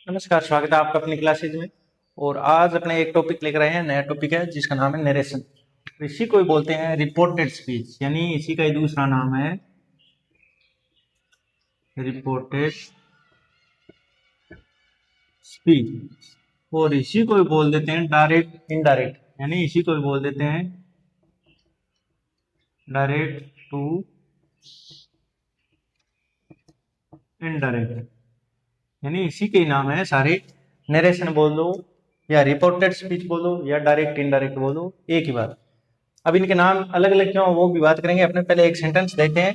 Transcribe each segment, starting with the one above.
नमस्कार, स्वागत है आपका अपनी क्लासेज में। और आज अपने एक टॉपिक लेकर आए हैं। नया टॉपिक है जिसका नाम है नरेशन। इसी को ही बोलते हैं रिपोर्टेड स्पीच, यानी इसी का ही दूसरा नाम है रिपोर्टेड स्पीच। और इसी को ही बोल देते हैं डायरेक्ट इनडायरेक्ट, यानी इसी को ही बोल देते हैं डायरेक्ट टू इनडायरेक्ट, यानी इसी के ही नाम है सारे। नरेशन बोल दो या रिपोर्टेड स्पीच बोलो या डायरेक्ट इनडायरेक्ट बोलो, एक ही बात। अब इनके नाम अलग अलग क्यों वो भी बात करेंगे। अपने पहले एक सेंटेंस देखते हैं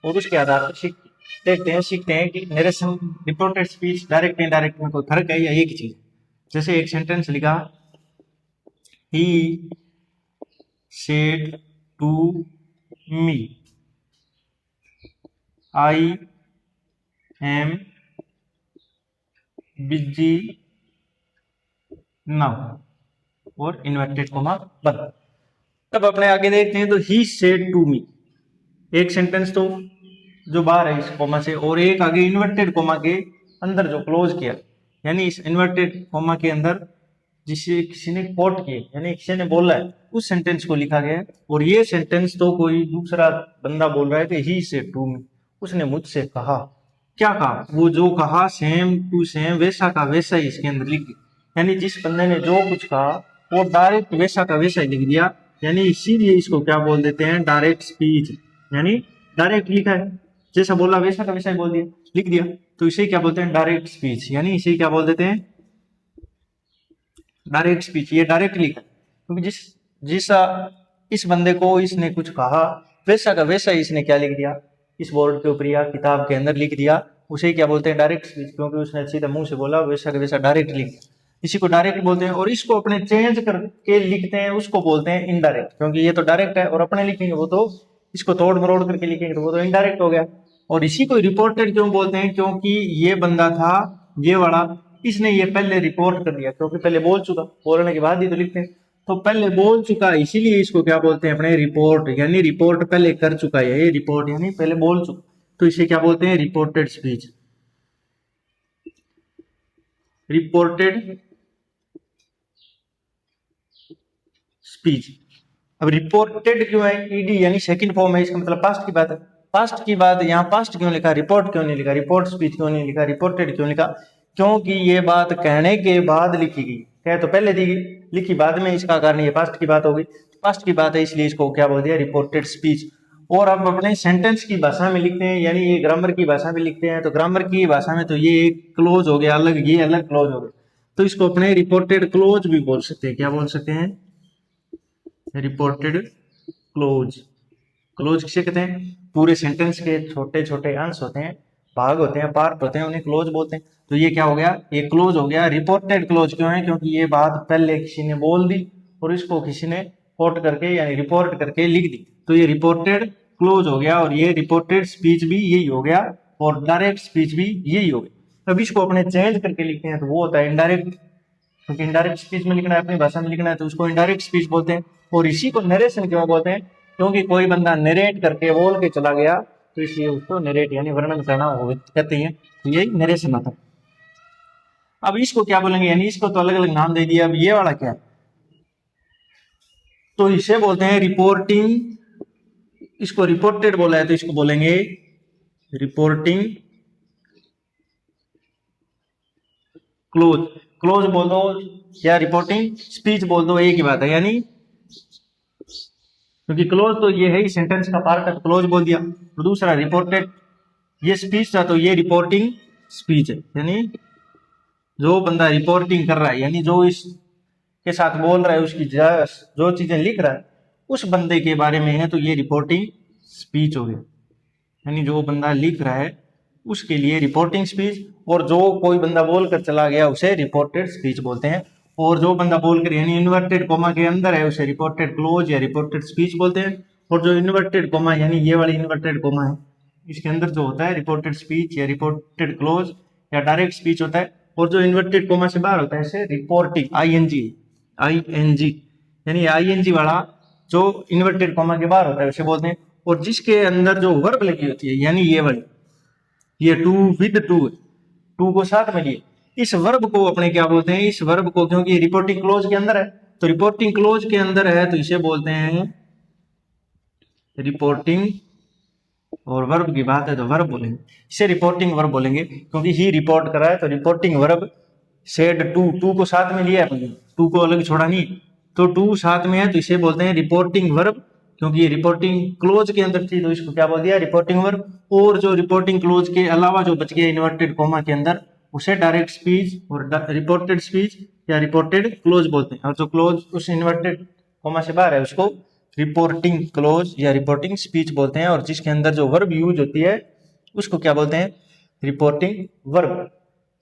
और उसके आधार पर सीखते हैं कि narration, reported speech, direct indirect में कोई फर्क है या एक ही चीज। जैसे एक सेंटेंस लिखा, he said to me I am busy now, और इन्वर्टेड कोमा बंद। तब अपने आगे देखते हैं तो ही सेड टू मी, एक सेंटेंस तो जो बाहर है इस कोमा से, और एक आगे इन्वर्टेड कोमा के अंदर जो क्लोज किया, यानी इस इन्वर्टेड कोमा के अंदर जिसे किसी ने कोट किए, यानी किसी ने बोला है, उस सेंटेंस को लिखा गया है। और ये सेंटेंस तो कोई दूसरा बंदा बोल रहा है कि ही सेड टू मी, उसने मुझसे कहा। क्या कहा? वो जो कहा सेम टू सेम, वैसा का वैसा ही इसके अंदर लिख दिया। यानी जिस बंदे ने जो कुछ कहा वो डायरेक्ट वैसा का वैसा ही लिख दिया। यानी इसीलिए इसको क्या बोल देते हैं, डायरेक्ट स्पीच। यानी डायरेक्ट लिखा है, जैसा बोला वैसा का वैसा ही बोल दिया, लिख दिया, तो इसे क्या बोलते हैं, डायरेक्ट स्पीच। यानी इसे क्या बोल देते हैं, डायरेक्ट स्पीच। ये डायरेक्ट लिखा, क्योंकि जिस इस बंदे को इसने कुछ कहा वैसा का वैसा ही इसने क्या लिख दिया, इस बोर्ड के ऊपर या किताब के अंदर लिख दिया, उसे क्या बोलते हैं, डायरेक्ट स्पीच। क्योंकि उसने सीधा मुंह से बोला, वैसा का वैसा डायरेक्ट लिख दिया, इसी को डायरेक्ट बोलते हैं। और इसको अपने चेंज करके लिखते हैं, उसको बोलते हैं इनडायरेक्ट। क्योंकि ये तो डायरेक्ट है और अपने लिखेंगे वो तो, इसको तोड़ मरोड़ करके लिखेंगे तो वो तो इनडायरेक्ट हो गया। और इसी को रिपोर्टेड क्यों बोलते हैं, क्योंकि ये बंदा था ये वाला, इसने ये पहले रिपोर्ट कर दिया, क्योंकि पहले बोल चुका, बोलने के बाद ही तो लिखते हैं, तो पहले बोल चुका, इसीलिए इसको क्या बोलते हैं, अपने रिपोर्ट। यानी रिपोर्ट पहले कर चुका है, ये रिपोर्ट यानी पहले बोल चुका, तो इसे क्या बोलते हैं, रिपोर्टेड स्पीच, रिपोर्टेड स्पीच। अब रिपोर्टेड क्यों है, ईडी यानी सेकंड फॉर्म है, इसका मतलब पास्ट की बात है। पास्ट की बात, यहाँ पास्ट क्यों लिखा, रिपोर्ट क्यों नहीं लिखा, रिपोर्ट स्पीच क्यों नहीं लिखा, रिपोर्टेड क्यों लिखा, क्योंकि ये बात कहने के बाद लिखी गई। कह तो पहले दी गई, लिखी बाद में, इसका कारण ये पास्ट की बात होगी, पास्ट की बात है, इसलिए इसको क्या बोल दिया, रिपोर्टेड स्पीच। और अब अपने सेंटेंस की भाषा में लिखते हैं, यानी ये ग्रामर की भाषा में लिखते हैं, तो ग्रामर की भाषा में तो ये एक क्लोज हो गया अलग, ये अलग क्लोज हो गया, तो इसको अपने रिपोर्टेड क्लोज भी बोल सकते हैं। क्या बोल सकते हैं, रिपोर्टेड क्लोज। क्लोज किसे कहते हैं, पूरे सेंटेंस के छोटे छोटे अंश होते हैं, भाग होते हैं, पार्ट होते हैं, उन्हें क्लोज बोलते हैं। तो ये क्या हो गया, ये क्लोज हो गया। रिपोर्टेड क्लोज क्यों है, क्योंकि ये बात पहले किसी ने बोल दी और इसको किसी ने कोट करके यानी रिपोर्ट करके लिख दी, तो ये रिपोर्टेड क्लोज हो गया। और ये रिपोर्टेड स्पीच भी यही हो गया, और डायरेक्ट स्पीच भी यही हो गया। अब इसको अपने चेंज करके लिखते हैं तो वो होता है इनडायरेक्ट, क्योंकि इनडायरेक्ट स्पीच में लिखना है, अपनी भाषा में लिखना है, तो उसको इनडायरेक्ट स्पीच बोलते हैं। और इसी को नरेशन क्यों बोलते हैं, क्योंकि कोई बंदा नरेट करके बोल के चला गया, तो इसलिए उसको नरेट यानी वर्णन करना कहते हैं, तो यही नरेशन आता है। अब इसको क्या बोलेंगे, यानी इसको तो अलग अलग नाम दे दिया। अब ये वाला क्या है, तो इसे बोलते हैं रिपोर्टिंग। इसको रिपोर्टेड बोला है तो इसको बोलेंगे रिपोर्टिंग क्लोज। क्लोज बोल दो या रिपोर्टिंग स्पीच बोल दो, एक ही बात है। यानी क्योंकि क्लोज तो ये है, सेंटेंस का पार्ट है, तो क्लोज बोल दिया। तो दूसरा रिपोर्टेड, ये स्पीच था तो ये रिपोर्टिंग स्पीच है। यानी जो बंदा रिपोर्टिंग कर रहा है, यानी जो इसके साथ बोल रहा है, उसकी जो चीजें लिख रहा है उस बंदे के बारे में है, तो ये रिपोर्टिंग स्पीच हो गया। यानी जो बंदा लिख रहा है उसके लिए रिपोर्टिंग स्पीच, और जो कोई बंदा बोलकर चला गया उसे रिपोर्टेड स्पीच बोलते हैं। और जो बंदा बोलकर यानी इन्वर्टेड कोमा के अंदर है उसे रिपोर्टेड क्लोज या रिपोर्टेड स्पीच बोलते हैं। और जो इन्वर्टेड कोमा यानी ये वाली इन्वर्टेड कोमा है, इसके अंदर जो होता है रिपोर्टेड स्पीच या रिपोर्टेड क्लोज या डायरेक्ट स्पीच होता है। और जो इन्वर्टेड कोमा से बाहर होता है इसे रिपोर्टिंग, आई एन जी, यानी आई-एन-जी वाला जो इन्वर्टेड कोमा के बाहर होता है उसे बोलते हैं। और जिसके अंदर जो वर्ब लगी होती है, यानी ये वाली, ये टू विद टू, टू को साथ में लिए, इस वर्ब को अपने क्या बोलते हैं, इस वर्ब को, क्योंकि रिपोर्टिंग क्लोज के अंदर है, तो रिपोर्टिंग क्लोज के अंदर है तो इसे बोलते हैं रिपोर्टिंग, और वर्ब की बात है तो वर्ब बोलेंगे, इसे रिपोर्टिंग वर्ब बोलेंगे, क्योंकि ही रिपोर्ट करा है तो reporting verb. Said to, to को साथ में लिया है, टू को अलग छोड़ा नहीं, तो टू साथ में है तो इसे बोलते हैं रिपोर्टिंग वर्ब, क्योंकि ये रिपोर्टिंग क्लोज के अंदर थी तो इसको क्या बोल दिया, रिपोर्टिंग वर्ब। और जो रिपोर्टिंग क्लोज के अलावा जो बच गया इन्वर्टेड कोमा के अंदर, उसे डायरेक्ट स्पीच और रिपोर्टेड स्पीच या रिपोर्टेड क्लोज बोलते हैं, और जो क्लोज उस इन्वर्टेड कोमा से बाहर है उसको रिपोर्टिंग क्लोज या रिपोर्टिंग स्पीच बोलते हैं, और जिसके अंदर जो वर्ब यूज होती है उसको क्या बोलते हैं, रिपोर्टिंग वर्ब।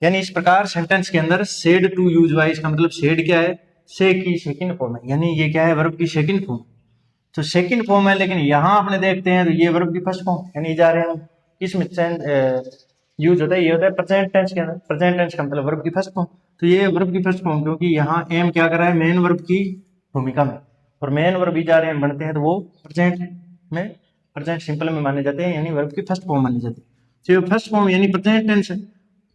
यानी इस प्रकार सेंटेंस के अंदर सेड टू यूज हुआ है, इसका मतलब सेड क्या है, से की सेकंड फॉर्म है, यानी ये क्या है, वर्ब की सेकंड फॉर्म, तो सेकंड फॉर्म है। लेकिन यहाँ अपने देखते हैं तो ये वर्ब की फर्स्ट फॉर्म, यानी जा रहे हैं किसमें यूज होता है, ये होता है प्रेजेंट टेंस के अंदर, प्रेजेंट टेंस का मतलब वर्ब की फर्स्ट फॉर्म, तो ये वर्ब की फर्स्ट फॉर्म, क्योंकि यहाँ एम क्या कर रहा है, मेन वर्ब की भूमिका में, और मेन वर्ब भी जा रहे हैं बनते हैं तो वो प्रेजेंट में, प्रेजेंट सिंपल में माने जाते हैं, यानी वर्ब की फर्स्ट फॉर्म मानी जाती है। तो फर्स्ट फॉर्म यानी प्रेजेंट टेंस है,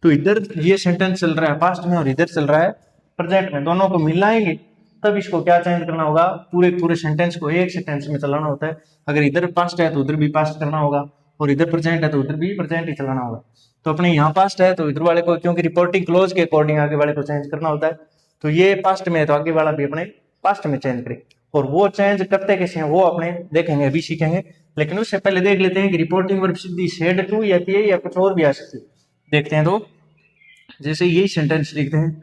तो इधर ये सेंटेंस चल रहा है पास्ट में और इधर चल रहा है प्रेजेंट में, दोनों को मिलाएंगे तब इसको क्या चेंज करना होगा, पूरे पूरे सेंटेंस को एक सेंटेंस में चलाना होता है। अगर इधर पास्ट है तो उधर भी पास्ट करना होगा, और इधर प्रेजेंट है तो उधर भी प्रेजेंट ही चलाना होगा। तो अपने यहाँ पास्ट है तो इधर वाले को, क्योंकि रिपोर्टिंग क्लोज के अकॉर्डिंग आगे वाले को चेंज करना होता है, तो ये पास्ट में है तो आगे वाला भी अपने पास्ट में चेंज करें, और वो चेंज करते कैसे हैं वो अपने देखेंगे, अभी सीखेंगे। लेकिन उससे पहले देख लेते हैं कि रिपोर्टिंग वर्ब सीधी सेड टू आती है या कुछ और भी आ सकती है, देखते हैं। तो जैसे यही सेंटेंस लिखते हैं,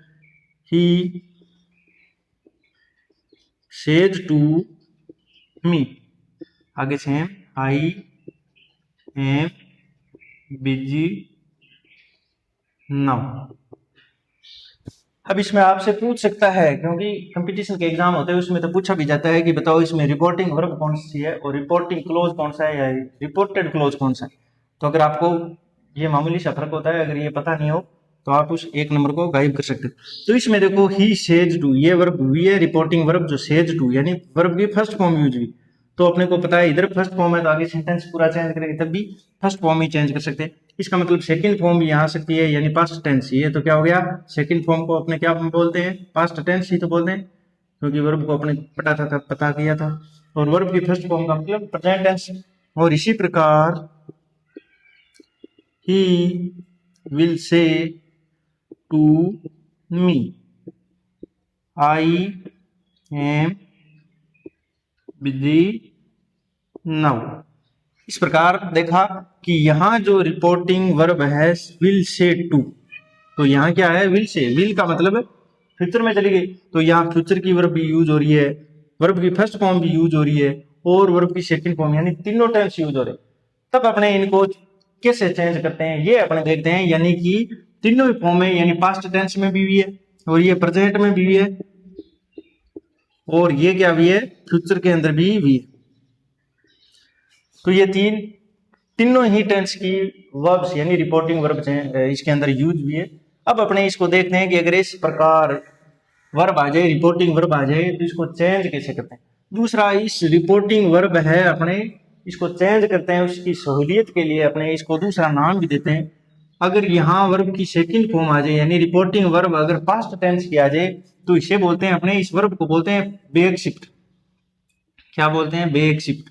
ही सेज टू मी, आगे से आई एम बिजी नाउ। अब इसमें आपसे पूछ सकता है, क्योंकि कंपटीशन के एग्जाम होते हैं उसमें तो पूछा भी जाता है कि बताओ इसमें रिपोर्टिंग वर्ब कौन सी है और रिपोर्टिंग क्लोज कौन सा है या रिपोर्टेड क्लोज कौन सा है। तो अगर आपको ये मामूली सा फर्क होता है, अगर ये पता नहीं हो तो आप उस एक नंबर को गायब कर सकते हो। तो इसमें देखो ही सेज टू, ये वर्ब हुई है रिपोर्टिंग वर्ब जो सेज टू, यानी वर्ब की फर्स्ट फॉर्म यूज हुई, तो अपने को पता है इधर फर्स्ट फॉर्म है तो आगे सेंटेंस पूरा चेंज करेंगे तब भी फर्स्ट फॉर्म ही चेंज कर सकते हैं। इसका मतलब सेकंड फॉर्म भी यहाँ आ सकती है, यानी पास्ट टेंस, ये तो क्या हो गया, सेकंड फॉर्म को अपने क्या बोलते हैं, पास्ट टेंस ही तो बोलते हैं, क्योंकि वर्ब को अपने पता किया था, और वर्ब की फर्स्ट फॉर्म का मतलब प्रेजेंट टेंस। और इसी प्रकार he will say to me I am busy now. इस प्रकार देखा कि यहाँ जो रिपोर्टिंग वर्ब है विल से टू, तो यहाँ क्या है, विल से, विल का मतलब फ्यूचर में चली गई, तो यहाँ फ्यूचर की वर्ब भी यूज हो रही है, वर्ब की फर्स्ट फॉर्म भी यूज हो रही है, और वर्ब की सेकंड फॉर्म, यानी तीनों टेंस यूज हो रहे। तब अपने इनको कैसे चेंज करते हैं ये अपने देखते हैं, यानी कि तीनों ही फॉर्म में, यानी पास्ट टेंस में भी है, और ये प्रेजेंट में भी है, और ये क्या भी है, फ्यूचर के अंदर भी है। तो ये तीनों ही टेंस की वर्ब्स यानी रिपोर्टिंग वर्ब इसके अंदर यूज भी है। अब अपने इसको देखते हैं कि अगर इस प्रकार वर्ब आ जाए, रिपोर्टिंग वर्ब आ जाए, तो इसको चेंज कैसे करते हैं। दूसरा, इस रिपोर्टिंग वर्ब है अपने इसको चेंज करते हैं उसकी सहूलियत के लिए, अपने इसको दूसरा नाम भी देते हैं। अगर यहाँ वर्ब की सेकंड फॉर्म आ जाए, यानी रिपोर्टिंग वर्ब अगर पास्ट टेंस की आ जाए, तो इसे बोलते हैं, अपने इस वर्ब को बोलते हैं बैक शिफ्ट। क्या बोलते हैं, बैक शिफ्ट,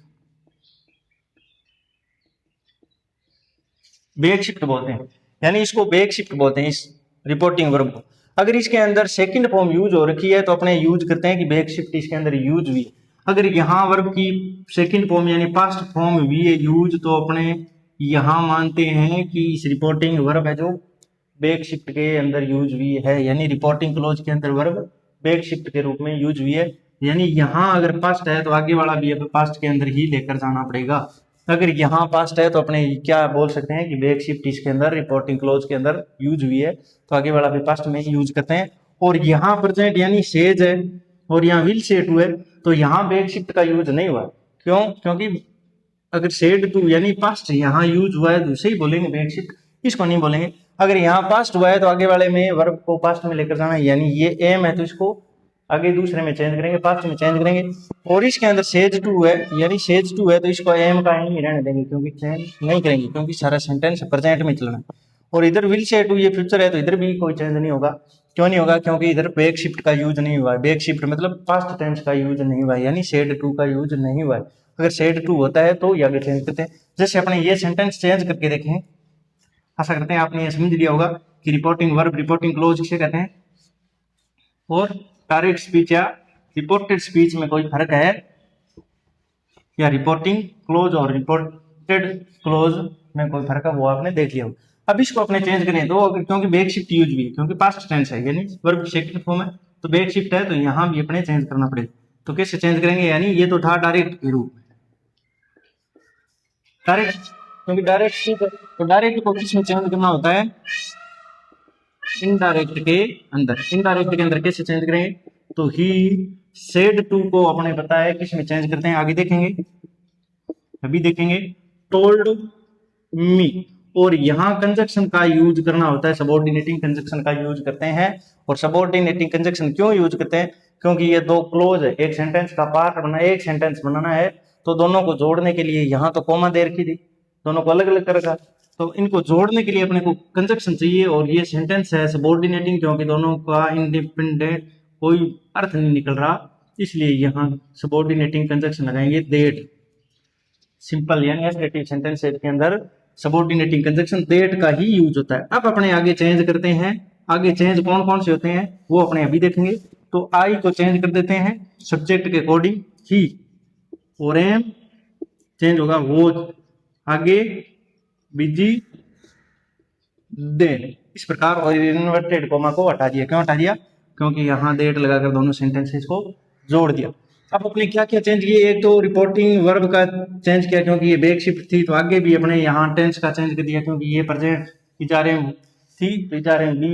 बैक शिफ्ट बोलते हैं, यानी इसको बैक शिफ्ट बोलते हैं इस रिपोर्टिंग वर्ब को। अगर इसके अंदर सेकंड फॉर्म यूज हो रखी है तो अपने यूज करते हैं कि बैक शिफ्ट इसके अंदर यूज हुई है। अगर यहाँ वर्ब की सेकंड फॉर्म यानी पास्ट फॉर्म हुई है यूज, तो अपने यहाँ मानते हैं कि इस रिपोर्टिंग वर्ब है जो बैक शिफ्ट के अंदर यूज हुई है, यानी रिपोर्टिंग क्लोज के अंदर वर्ब बैक शिफ्ट के रूप में यूज हुई है। यानी यहाँ अगर पास्ट है तो आगे वाला भी अब पास्ट के अंदर ही लेकर जाना पड़ेगा। अगर यहाँ पास्ट है तो अपने क्या बोल सकते हैं कि बैक शिफ्ट इसके अंदर रिपोर्टिंग क्लोज के अंदर यूज हुई है, तो आगे वाला भी पास्ट में यूज करते हैं। और यहाँ प्रेजेंट यानी सेज है और यहाँ विल से टू है, तो यहाँ बैक शिफ्ट का यूज नहीं हुआ। क्यों, क्योंकि अगर सेड टू यानी पास्ट यहाँ यूज हुआ है तो उसे ही बोलेंगे बैक शिफ्ट, इसको नहीं बोलेंगे। अगर यहाँ पास्ट हुआ है तो आगे वाले में वर्ब को पास्ट में लेकर जाना है, यानी ये एम है तो इसको आगे दूसरे में चेंज करेंगे, पास्ट में चेंज करेंगे। और इसके अंदर सेज टू है, यानी सेज टू है तो इसको एम का ही रहने देंगे, क्योंकि चेंज नहीं करेंगे, क्योंकि सारा सेंटेंस प्रेजेंट में चलना है। और इधर विल से टू ये फ्यूचर है तो इधर भी कोई चेंज नहीं होगा। क्यों नहीं होगा? क्योंकि इधर बैक शिफ्ट का यूज नहीं हुआ है। बैक शिफ्ट मतलब पास्ट टेंस का यूज नहीं हुआ है, यानी सेड टू का यूज नहीं हुआ है। अगर सेड टू होता है तो ये आगे चेंज करते हैं। जैसे अपने ये सेंटेंस चेंज करके देखें, आशा करते हैं आपने ये समझ लिया होगा कि रिपोर्टिंग वर्ब, रिपोर्टिंग क्लोज किसे कहते हैं, और डायरेक्ट स्पीच या रिपोर्टेड स्पीच में कोई फर्क है, या रिपोर्टिंग क्लोज और रिपोर्टेड क्लोज में कोई फर्क है, वो आपने देख लिया हो। अब इसको अपने चेंज करें तो क्योंकि बैक शिफ्ट यूज भी है, क्योंकि पास्ट टेंस है यानी वर्ब सेकंड फॉर्म है, तो बैक शिफ्ट है तो यहाँ भी अपने चेंज करना पड़ेगा। तो कैसे चेंज करेंगे? यानी ये तो था डायरेक्ट के रूप में, डायरेक्ट, क्योंकि डायरेक्ट शिफ्ट, तो डायरेक्ट को किस में चेंज करना होता है? इनडायरेक्ट के अंदर। इनडायरेक्ट के अंदर कैसे चेंज करेंगे? तो ही सेड टू को अपने पता है किस में चेंज करते हैं, आगे देखेंगे, अभी देखेंगे, टोल्ड मी। और यहाँ कंजक्शन का यूज करना होता है, सबऑर्डिनेटिंग कंजक्शन का यूज करते हैं। और सबऑर्डिनेटिंग कंजक्शन क्यों यूज करते हैं? क्योंकि ये दो क्लोज है, एक सेंटेंस का पार्ट बना, एक सेंटेंस बनाना है, तो दोनों को जोड़ने के लिए यहाँ तो कॉमा दे रखी थी, दोनों को अलग अलग कर रखा, तो इनको जोड़ने के लिए अपने को कंजक्शन चाहिए। और ये सेंटेंस है सबऑर्डिनेटिंग, क्योंकि दोनों का इंडिपेंडेंट कोई अर्थ नहीं निकल रहा, इसलिए यहाँ सबऑर्डिनेटिंग कंजक्शन लगाएंगे देट। सिंपल यानी एसडेटिव सेंटेंस के अंदर सबऑर्डिनेटिंग कंजक्शन देट का ही यूज होता है। अब अपने आगे चेंज करते हैं, आगे चेंज कौन कौन से होते हैं वो अपने अभी देखेंगे। तो आई को चेंज कर देते हैं सब्जेक्ट के अकॉर्डिंग, ही, और एम चेंज होगा वो, आगे बिजी, देन, इस प्रकार। और इन्वर्टेड कोमा को हटा दिया। क्यों हटा दिया? क्योंकि यहाँ देट लगाकर दोनों सेंटेंसेस को जोड़ दिया। अब अपने क्या क्या चेंज किए? एक तो रिपोर्टिंग वर्ब का चेंज किया, क्योंकि ये बैक शिफ्ट थी, तो आगे भी अपने यहाँ टेंस का चेंज कर दिया, क्योंकि ये प्रेजेंट इजारे थी तो इजारे बी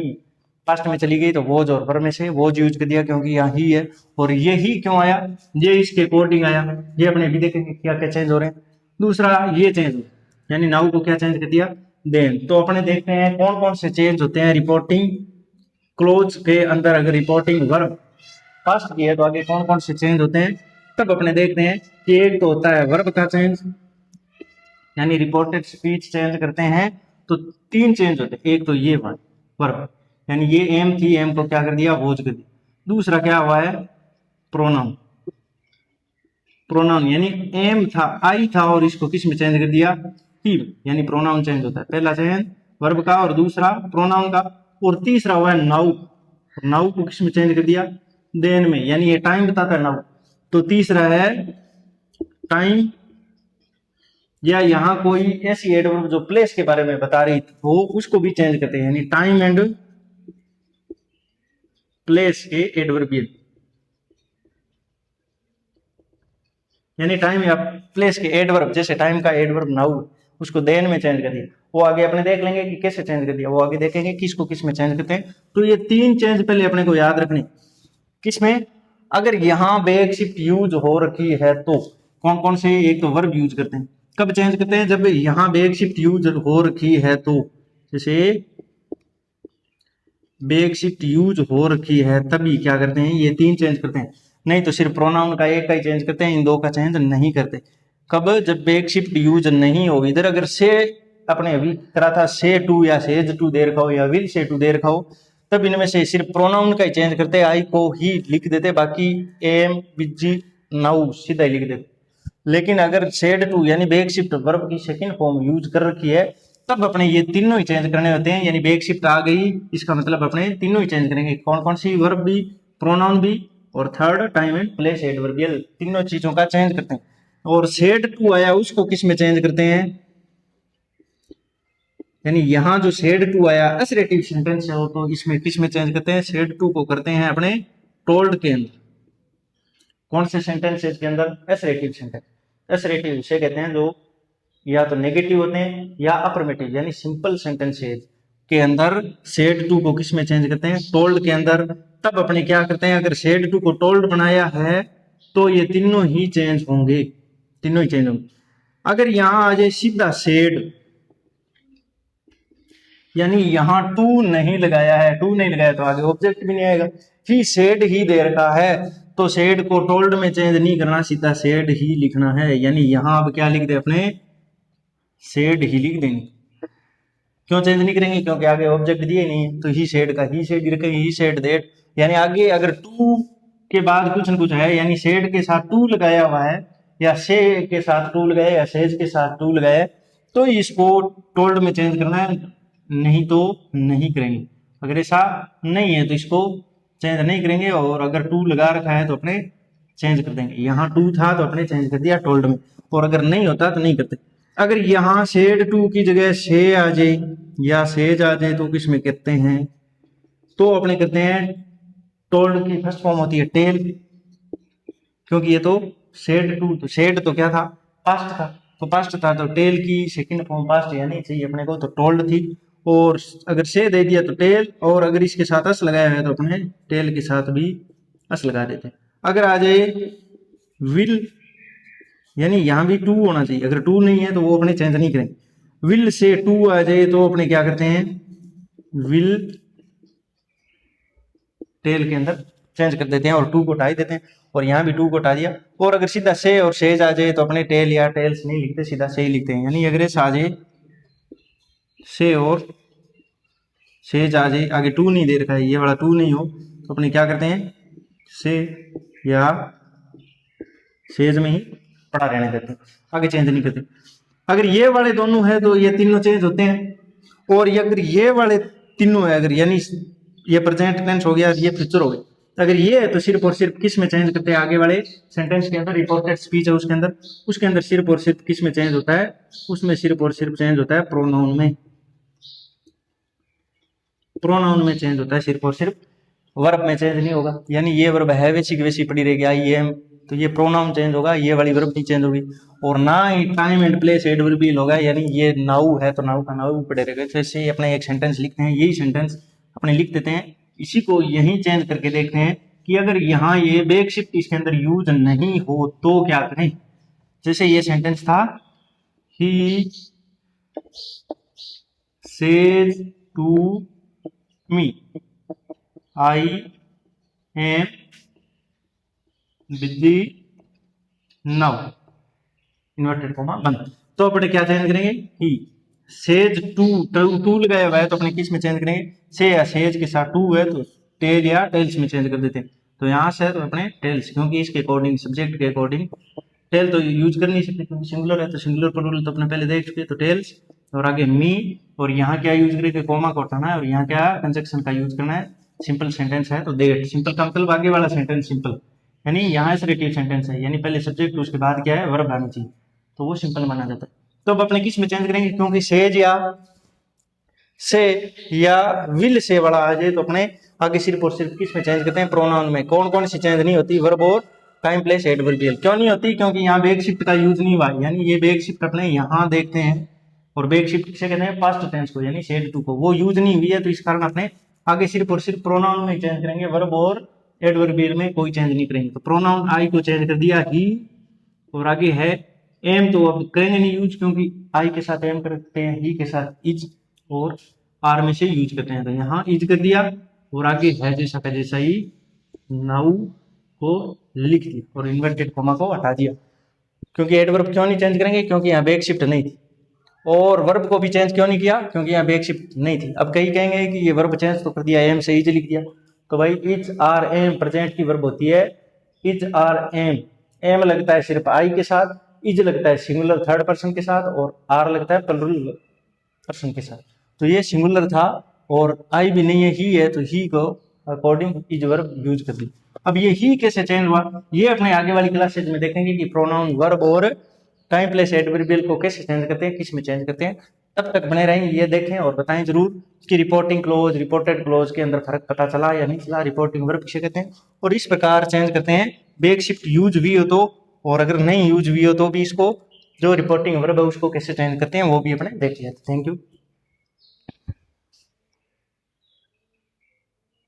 पास्ट में चली गई, तो वोज और वर्ब में से वोज यूज कर दिया, क्योंकि यहाँ ही है। और ये ही क्यों आया? ये इसके अकॉर्डिंग आया। ये अपने अभी देखेंगे क्या क्या चेंज हो रहे हैं। दूसरा ये चेंज हो, यानी नाउ को क्या चेंज कर दिया? देन। तो अपने देखते हैं कौन कौन से चेंज होते हैं रिपोर्टिंग क्लोज के अंदर। अगर रिपोर्टिंग वर्ब पास्ट की है तो आगे कौन कौन से चेंज होते हैं, तब अपने देखते हैं कि एक तो होता है वर्ब का चेंज, यानी रिपोर्टेड स्पीच चेंज करते हैं तो तीन चेंज होते हैं। एक तो ये वर्ब, यानी ये एम थी, एम को क्या कर दिया? वोज कर दिया। दूसरा क्या हुआ है? प्रोनाउन। प्रोनाउन यानी एम था, आई था, और इसको किस में चेंज कर दिया? ही, यानी प्रोनाउन चेंज होता है। पहला चेंज वर्ब का और दूसरा प्रोनाउन का। और तीसरा हुआ है नाउ। नाउ को किस में चेंज कर दिया? देन में, यानी ये टाइम बताता है नाउ। तो तीसरा है टाइम, या यहाँ कोई ऐसी एडवर्ब जो प्लेस के बारे में बता रही हो उसको भी चेंज करते हैं, यानी टाइम एंड प्लेस के एडवर्बियल, यानी टाइम या प्लेस के एडवर्ब। जैसे टाइम का एडवर्ब नाउ, उसको देन में चेंज कर दिया। वो आगे अपने देख लेंगे कि कैसे चेंज कर दिया, वो आगे देखेंगे किसको किस में चेंज करते हैं। तो ये तीन चेंज पहले अपने को याद रखने। किसमें? अगर यहाँ बैक शिफ्ट यूज हो रखी है तो कौन कौन से? एक तो वर्ब यूज करते हैं। कब चेंज करते हैं? जब यहाँ बैक शिफ्ट यूज हो रखी है तो, जैसे बैक शिफ्ट यूज हो रखी है तभी क्या करते हैं? ये तीन चेंज करते हैं। नहीं तो सिर्फ प्रोनाउन का एक का ही चेंज करते हैं, इन दो का चेंज नहीं करते। कब? जब बैक शिफ्ट यूज नहीं हो। इधर अगर से अपने अभी करा था से टू या सेज टू दे रखा हो या विल से टू दे रखा हो, तब इनमें से सिर्फ प्रोनाउन का ही चेंज करते, आई को ही लिख देते, बाकी एम बिजी नाउ सीधा ही लिख देते। लेकिन अगर सेड टू यानी बैक शिफ्ट वर्ब की सेकंड फॉर्म यूज कर रखी है तब अपने ये तीनों ही चेंज करने होते हैं। यानी बैक शिफ्ट आ गई, इसका मतलब अपने तीनों ही चेंज करेंगे। कौन कौन सी? वर्ब भी, प्रोनाउन भी, और third time and place adverbial, तीनों चीजों का चेंज करते हैं। और सेड टू आया उसको किस में चेंज करते हैं? यानी यहाँ जो सेड टू आया असरेटिव सेंटेंस है तो इसमें किस में चेंज करते हैं? सेड टू को करते हैं अपने टोल्ड के अंदर। कौन से सेंटेंसेस के अंदर? Assertive sentence. असरेटिव से कहते हैं जो या तो नेगेटिव होते हैं या अफर्मेटिव, यानी सिंपल सेंटेंसेस के अंदर सेड टू को किस में चेंज करते हैं? टोल्ड के अंदर। तब अपने क्या करते हैं? अगर सेड टू को टोल्ड बनाया है तो ये तीनों ही चेंज होंगे, तीनों ही चेंज होंगे। अगर यहां आ जाए सीधा सेड, यानी यहां टू नहीं लगाया है, टू नहीं लगाया तो आगे ऑब्जेक्ट भी नहीं आएगा। ही सेड ही दे रखा है तो सेड को टोल्ड में चेंज नहीं करना, सीधा सेड ही लिखना है। यानी यहां अब क्या लिख दे? अपने सेड ही लिख देंगे। क्यों चेंज नहीं करेंगे? क्योंकि आगे ऑब्जेक्ट दिए नहीं, तो ही सेड का ही सेड रखेंगे, ही सेड दैट। यानी आगे अगर टू के बाद कुछ न कुछ है, यानी सेड के साथ टू लगाया हुआ है, या से के साथ टू लगाया, या सेज के साथ टू लगाया, तो इसको टोल्ड में चेंज करना है, नहीं तो नहीं करेंगे। अगर ऐसा नहीं है तो इसको चेंज नहीं करेंगे, और अगर टू लगा रखा है तो अपने चेंज कर देंगे। यहाँ टू था तो अपने चेंज कर दिया टोल्ड में, और अगर नहीं होता तो नहीं करते। अगर यहाँ सेड टू की जगह से आ जाए या सेज आ जाए तो किस में कहते हैं? तो अपने कहते हैं टोल्ड की फर्स्ट फॉर्म होती है टेल, क्योंकि ये तो सेड टू, तो सेड तो क्या था? पास्ट था, तो पास्ट था तो टेल की सेकंड फॉर्म पास्ट यानी चाहिए अपने को, तो टोल्ड थी। और अगर से दे दिया तो टेल, और अगर इसके साथ अस लगाया है तो अपने टेल के साथ भी अस लगा देते हैं। अगर आ जाए विल, यानी यहां भी टू होना चाहिए, अगर टू नहीं है तो वो अपने चेंज नहीं करेंगे। विल से टू आ जाए तो अपने क्या करते हैं? विल टेल के अंदर चेंज कर देते हैं और टू को हटा देते हैं, और यहाँ भी टू को हटा दिया। और अगर सीधा से और सेज आ जाए तो अपने टेल या टेल्स नहीं लिखते, सीधा से ही लिखते हैं। यानी अगर ऐसा आ जाए से और सेज आ जाए, आगे टू नहीं दे रखा है, ये वाला टू नहीं हो, तो अपने क्या करते हैं? से या सेज में ही पड़ा रहने देते हैं, आगे चेंज नहीं करते। अगर ये वाले दोनों है तो ये तीनों चेंज होते हैं। और ये अगर ये वाले तीनों है, अगर यानी ये प्रेजेंट टेंस हो गया, ये फ्यूचर हो गया, अगर ये है तो सिर्फ और सिर्फ किस में चेंज करते हैं? आगे वाले सेंटेंस के अंदर, रिपोर्टेड स्पीच है उसके अंदर सिर्फ और सिर्फ किस में चेंज होता है? उसमें सिर्फ और सिर्फ चेंज होता है प्रोनाउन में। प्रोनाउन में चेंज होता है सिर्फ और सिर्फ, वर्ब में चेंज नहीं होगा। यानी ये वर्ब है वैसी की वैसी पड़ी रहेगी, आई एम, तो ये प्रोनाउन चेंज होगा, ये वाली वर्ब नहीं चेंज होगी। और ना ही टाइम एंड प्लेस एडवर्बियल होगा, यानी ये नाउ है तो नाउ का नाउ पड़े रहेगा। जैसे अपने एक सेंटेंस लिखते हैं, यही सेंटेंस अपने लिख देते हैं, इसी को यही चेंज करके देखते हैं कि अगर यहाँ ये बेक शिफ्ट इसके अंदर यूज नहीं हो तो क्या करें। जैसे ये सेंटेंस था, he says to me I am busy now, inverted comma बंद। तो अपने क्या चेंज करेंगे? ही सेज टू, टू लगाया हुआ है तो अपने किस में चेंज करेंगे? से या सेज के साथ टू है तो टेल या टेल्स में चेंज कर देते हैं। तो यहाँ से तो अपने टेल्स, क्योंकि इसके अकॉर्डिंग, सब्जेक्ट के अकॉर्डिंग टेल तो यूज कर नहीं सकते, क्योंकि सिंगुलर है, तो सिंगुलर प्लूरल तो अपने पहले देख चुके, तो टेल्स। और आगे मी, और यहाँ क्या यूज करेंगे? कॉमा को हटाना है, और यहाँ क्या कंजक्शन का यूज करना है। सिंपल सेंटेंस है तो देट, सिंपल का मतलब आगे वाला सेंटेंस सिंपल, यानी यहाँ एसरेटिव सेंटेंस है, यानी पहले सब्जेक्ट उसके बाद क्या है? वर्ब आनी चाहिए, तो वो सिंपल माना जाता है। तो अब अपने किस में चेंज करेंगे? क्योंकि सेज या से या विल से वाला आ जाए तो अपने आगे सिर्फ और सिर्फ किस में चेंज करते हैं? प्रोनाउन में। कौन कौन सी चेंज नहीं होती? वर्ब और टाइम प्लेस एडवर्बियल। क्यों नहीं होती? क्योंकि यहाँ बेक शिफ्ट का यूज नहीं हुआ, यानी ये बेक शिफ्ट अपने यहाँ देखते हैं, और बेक शिफ्ट किसे कहते हैं? पास्ट टेंस को, यानी सेड टू को, वो यूज नहीं हुई है, तो इस कारण अपने आगे सिर्फ और सिर्फ प्रोनाउन में चेंज करेंगे, वर्ब और एडवर्बियल में कोई चेंज नहीं करेंगे। तो प्रोनाउन आई को चेंज कर दिया ही, और आगे है एम, तो अब करेंगे नहीं यूज, क्योंकि आई के साथ एम करते हैं, ही के साथ इज, और आर में से यूज करते हैं, तो यहाँ इज कर दिया, और आगे है जैसा का जैसा ही नाउ को लिख दिया, और इन्वर्टेड कॉमा को हटा दिया। क्योंकि एडवर्ब क्यों नहीं चेंज करेंगे? क्योंकि यहाँ बेक शिफ्ट नहीं थी। और वर्ब को भी चेंज क्यों नहीं किया? क्योंकि यहाँ बेक शिफ्ट नहीं थी। अब कहीं कहेंगे कि ये वर्ब चेंज तो कर दिया, एम से इज लिख दिया, तो भाई इज आर एम प्रेजेंट की वर्ब होती है इज आर एम। एम लगता है सिर्फ आई के साथ, इज लगता है सिंगुलर थर्ड पर्सन के साथ, और आर लगता है प्लूरल पर्सन के साथ। तो ये सिंगुलर था और आई भी नहीं है, ही है, तो ही को अकॉर्डिंग इज वर्ब यूज कर दी। अब ये ही कैसे चेंज हुआ, ये अपने आगे वाली क्लासेज में देखेंगे कि प्रोनाउन, वर्ब और टाइम प्लेस एडवर्बियल को कैसे चेंज करते हैं, किस में चेंज करते हैं। तब तक बने रहेंगे, ये देखें और बताएं जरूर कि रिपोर्टिंग क्लोज, रिपोर्टेड क्लोज के अंदर फर्क पता चला या नहीं चला, रिपोर्टिंग वर्ब किसे कहते हैं, और इस प्रकार चेंज करते हैं। बेक शिफ्ट यूज हुई हो तो, और अगर नहीं यूज हुई हो तो भी इसको जो रिपोर्टिंग वर्ब है उसको कैसे चेंज करते हैं वो भी अपने देख लिया। Thank you.